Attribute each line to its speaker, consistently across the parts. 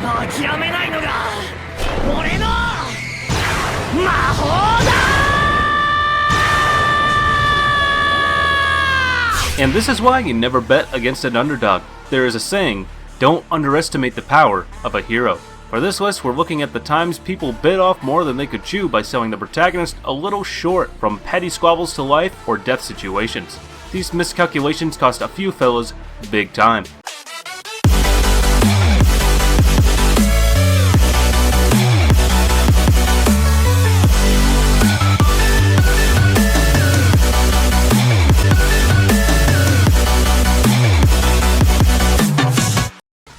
Speaker 1: 諦めないのが俺の魔法だ!
Speaker 2: And this is why you never bet against an underdog. There is a saying, don't underestimate the power of a hero. For this list, we're looking at the times people bit off more than they could chew by selling the protagonist a little short, from petty squabbles to life or death situations. These miscalculations cost a few fellas big time.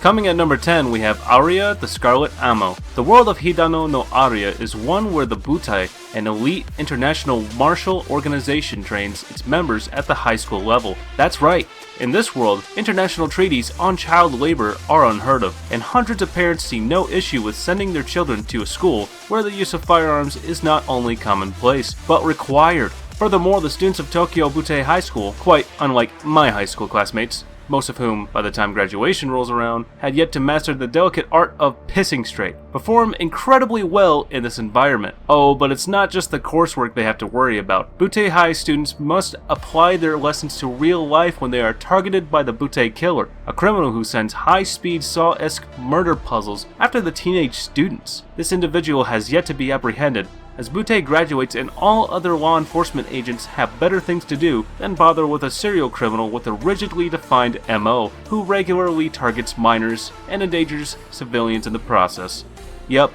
Speaker 2: Coming at number 10, we have Arya, the Scarlet Amo. The world of Hidano no Arya is one where the BlueTi, an elite international martial organization, trains its members at the high school level. That's right, in this world, international treaties on child labor are unheard of, and hundreds of parents see no issue with sending their children to a school where the use of firearms is not only commonplace, but required. Furthermore, the students of Tokyo Butte High School, quite unlike my high school classmates, most of whom, by the time graduation rolls around, had yet to master the delicate art of pissing straight, perform incredibly well in this environment. Oh, but it's not just the coursework they have to worry about. Butte High students must apply their lessons to real life when they are targeted by the Butte Killer, a criminal who sends high-speed Saw-esque murder puzzles after the teenage students. This individual has yet to be apprehended, as Butte graduates and all other law enforcement agents have better things to do than bother with a serial criminal with a rigidly defined MO, who regularly targets minors and endangers civilians in the process. Yep,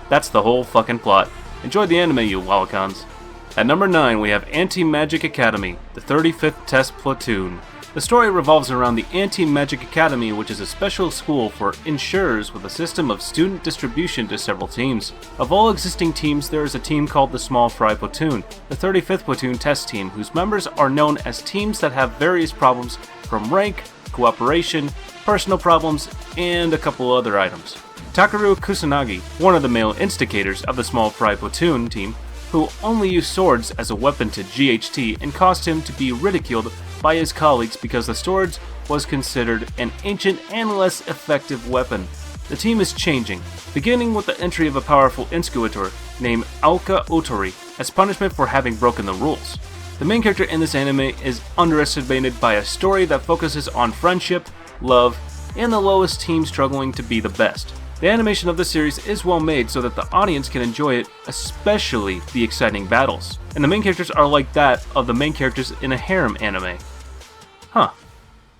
Speaker 2: that's the whole fucking plot. Enjoy the anime, you lolicons. At number 9, we have Antimagic Academy, the 35th Test Platoon. The story revolves around the Antimagic Academy, which is a special school for insurers with a system of student distribution to several teams. Of all existing teams, there is a team called the Small Fry Platoon, the 35th Platoon test team, whose members are known as teams that have various problems from rank, cooperation, personal problems, and a couple other items. Takeru Kusanagi, one of the male instigators of the Small Fry Platoon team, who only used swords as a weapon to GHT and caused him to be ridiculed by his colleagues because the sword was considered an ancient and less effective weapon. The team is changing, beginning with the entry of a powerful inscuator named Aoka Otori as punishment for having broken the rules. The main character in this anime is underestimated by a story that focuses on friendship, love, and the lowest team struggling to be the best. The animation of the series is well made so that the audience can enjoy it, especially the exciting battles. And the main characters are like that of the main characters in a harem anime. Huh.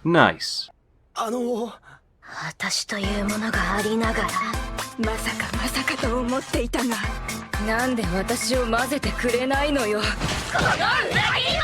Speaker 2: Nice.
Speaker 3: 私というものがありながらまさかと思っていたがなんで私を混ぜてくれないのよこの裏切り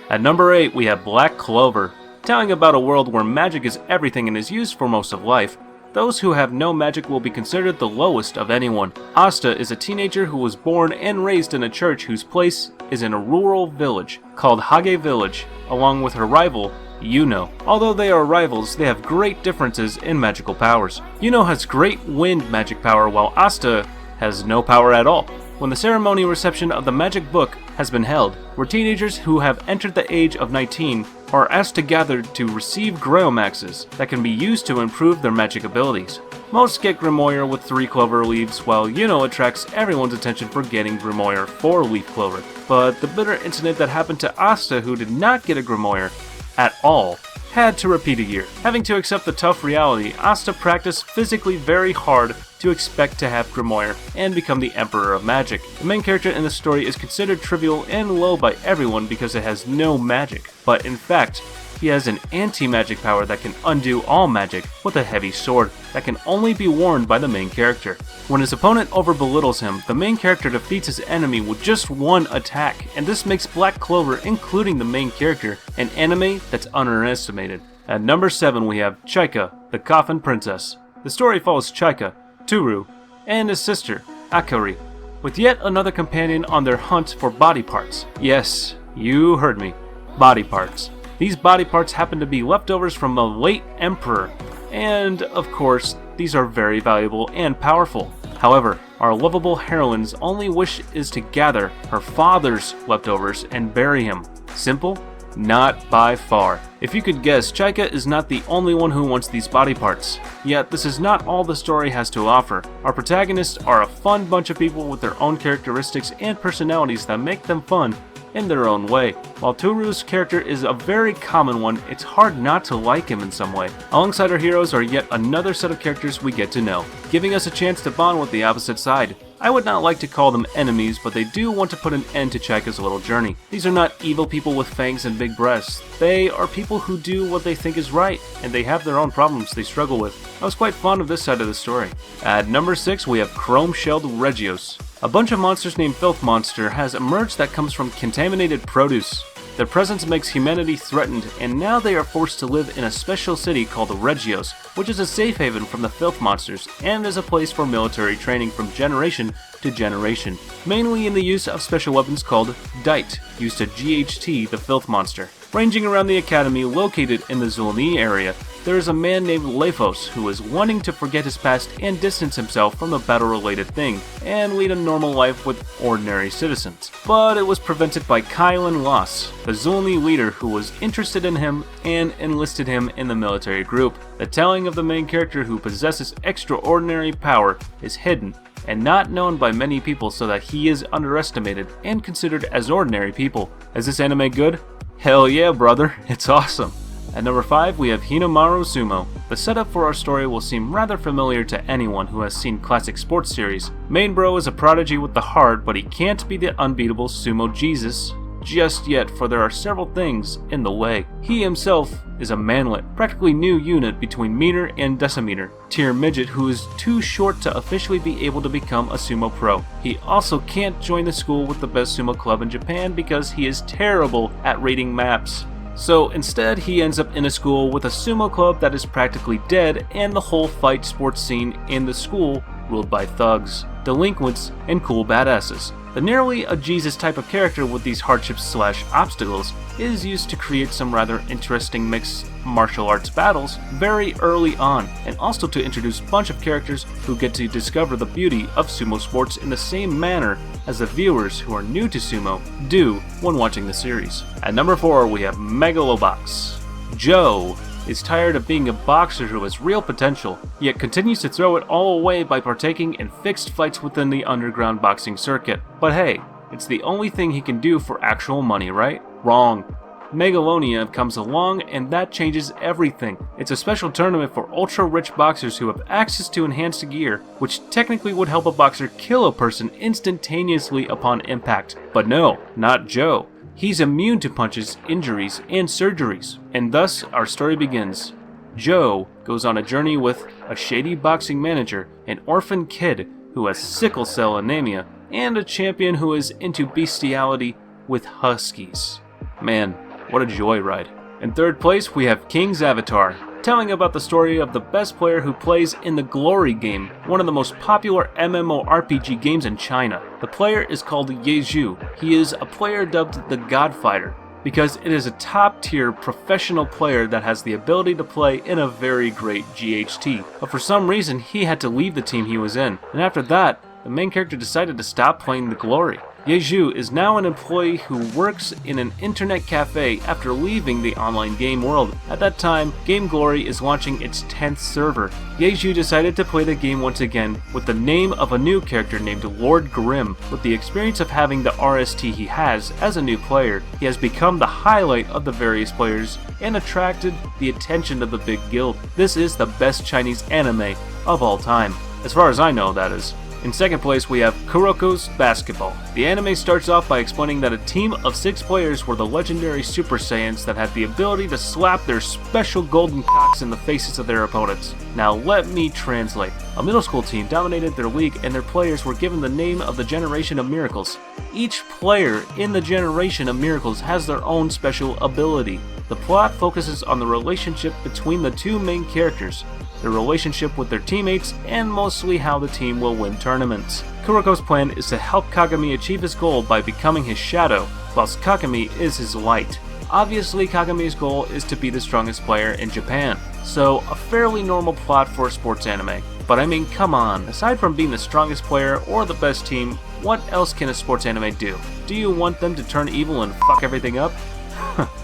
Speaker 3: 者
Speaker 2: At number 8, we have Black Clover, telling about a world where magic is everything and is used for most of life. Those who have no magic will be considered the lowest of anyone. Asta is a teenager who was born and raised in a church whose place is in a rural village called Hage Village, along with her rival, Yuno. Although they are rivals, they have great differences in magical powers. Yuno has great wind magic power while Asta has no power at all. When the ceremony reception of the magic book has been held, where teenagers who have entered the age of 19 are asked to gather to receive Grimoires that can be used to improve their magic abilities. Most get Grimoire with 3 clover leaves, while Yuno attracts everyone's attention for getting Grimoire 4 leaf clover. But the bitter incident that happened to Asta, who did not get a Grimoire at all, had to repeat a year. Having to accept the tough reality, Asta practiced physically very hard to expect to have Grimoire and become the Emperor of Magic. The main character in the story is considered trivial and low by everyone because it has no magic, but in fact, he has an anti-magic power that can undo all magic with a heavy sword that can only be worn by the main character. When his opponent over-belittles him, the main character defeats his enemy with just one attack, and this makes Black Clover, including the main character, an anime that's underestimated. At number 7, we have Chaika, the Coffin Princess. The story follows Chaika, Turu, and his sister, Akari, with yet another companion on their hunt for body parts. Yes, you heard me. Body parts. These body parts happen to be leftovers from a late emperor, and of course, these are very valuable and powerful. However, our lovable heroine's only wish is to gather her father's leftovers and bury him. Simple? Not by far. If you could guess, Chaika is not the only one who wants these body parts. Yet, this is not all the story has to offer. Our protagonists are a fun bunch of people with their own characteristics and personalities that make them fun in their own way. While Toru's character is a very common one, it's hard not to like him in some way. Alongside our heroes are yet another set of characters we get to know, giving us a chance to bond with the opposite side. I would not like to call them enemies, but they do want to put an end to Chaika's little journey. These are not evil people with fangs and big breasts. They are people who do what they think is right, and they have their own problems they struggle with. I was quite fond of this side of the story. At number 6, we have Chrome-Shelled Regos. A bunch of monsters named Filth Monster has emerged that comes from contaminated produce. Their presence makes humanity threatened, and now they are forced to live in a special city called Regos, which is a safe haven from the filth monsters, and is a place for military training from generation to generation, mainly in the use of special weapons called Dite, used to GHT the filth monster. Ranging around the academy located in the Zulni area, there is a man named Lefos who is wanting to forget his past and distance himself from the battle-related thing, and lead a normal life with ordinary citizens. But it was prevented by Kylan Loss, the Zulni leader who was interested in him and enlisted him in the military group. The telling of the main character who possesses extraordinary power is hidden and not known by many people, so that he is underestimated and considered as ordinary people. Is this anime good? Hell yeah, brother, it's awesome. At number 5, we have Hinamaru Suumo. The setup for our story will seem rather familiar to anyone who has seen classic sports series. Main bro is a prodigy with the heart, but he can't be the unbeatable Sumo Jesus just yet, for there are several things in the way. He himself is a manlet, practically new unit between meter and decimeter, tier midget who is too short to officially be able to become a sumo pro. He also can't join the school with the best sumo club in Japan because he is terrible at reading maps. So instead, he ends up in a school with a sumo club that is practically dead, and the whole fight sports scene in the school ruled by thugs, delinquents, and cool badasses. The nearly a Jesus type of character with these hardships/obstacles is used to create some rather interesting mixed martial arts battles very early on, and also to introduce a bunch of characters who get to discover the beauty of sumo sports in the same manner as the viewers who are new to sumo do when watching the series. At number 4, we have Megalobox. Joe is tired of being a boxer who has real potential, yet continues to throw it all away by partaking in fixed fights within the underground boxing circuit. But hey, it's the only thing he can do for actual money, right? Wrong. Megalonia comes along and that changes everything. It's a special tournament for ultra-rich boxers who have access to enhanced gear, which technically would help a boxer kill a person instantaneously upon impact. But no, not Joe. He's immune to punches, injuries, and surgeries, and thus our story begins. Joe goes on a journey with a shady boxing manager, an orphan kid who has sickle cell anemia, and a champion who is into bestiality with huskies. Man, what a joyride. In third place, we have King's Avatar, telling about the story of the best player who plays in the Glory game, one of the most popular MMORPG games in China. The player is called Yeju. He is a player dubbed the Godfighter, because it is a top-tier professional player that has the ability to play in a very great GHT. But for some reason, he had to leave the team he was in, and after that, the main character decided to stop playing the Glory. Yeju is now an employee who works in an internet cafe after leaving the online game world. At that time, Game Glory is launching its 10th server. Yeju decided to play the game once again with the name of a new character named Lord Grimm. With the experience of having the RST he has as a new player, he has become the highlight of the various players and attracted the attention of the big guild. This is the best Chinese anime of all time. As far as I know, that is. In second place, we have Kokos Basketball. The anime starts off by explaining that a team of 6 players were the legendary Super Saiyans that had the ability to slap their special golden cocks in the faces of their opponents. Now let me translate. A middle school team dominated their league and their players were given the name of the Generation of Miracles. Each player in the Generation of Miracles has their own special ability. The plot focuses on the relationship between the two main characters, their relationship with their teammates, and mostly how the team will win tournaments. Kuroko's plan is to help Kagami achieve his goal by becoming his shadow, whilst Kagami is his light. Obviously, Kagami's goal is to be the strongest player in Japan, so a fairly normal plot for a sports anime. But I mean, come on, aside from being the strongest player or the best team, what else can a sports anime do? Do you want them to turn evil and fuck everything up?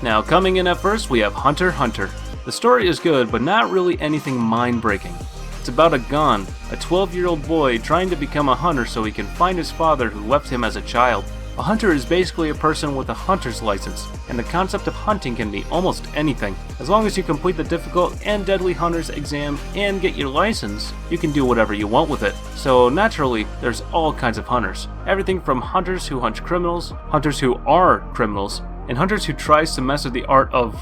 Speaker 2: Now, coming in at first, we have Hunter x Hunter. The story is good, but not really anything mind-breaking. It's about a Gon, a 12-year-old boy trying to become a hunter so he can find his father who left him as a child. A hunter is basically a person with a hunter's license, and the concept of hunting can be almost anything. As long as you complete the difficult and deadly hunter's exam and get your license, you can do whatever you want with it. So naturally, there's all kinds of hunters. Everything from hunters who hunt criminals, hunters who are criminals, and hunters who tries to master the art of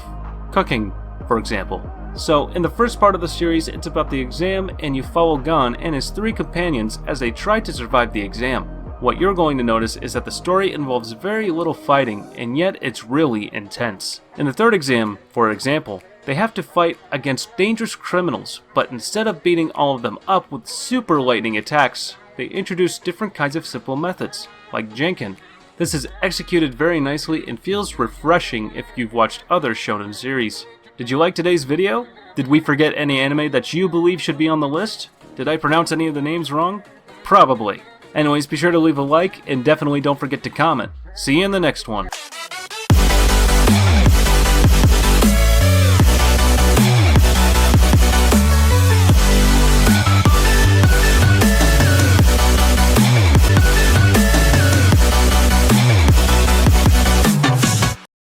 Speaker 2: cooking, for example. So, in the first part of the series, it's about the exam, and you follow Gon and his 3 companions as they try to survive the exam. What you're going to notice is that the story involves very little fighting, and yet it's really intense. In the 3rd exam, for example, they have to fight against dangerous criminals, but instead of beating all of them up with super lightning attacks, they introduce different kinds of simple methods, like Jenkin. This is executed very nicely and feels refreshing if you've watched other shonen series. Did you like today's video? Did we forget any anime that you believe should be on the list? Did I pronounce any of the names wrong? Probably. Anyways, be sure to leave a like, and definitely don't forget to comment. See you in the next one.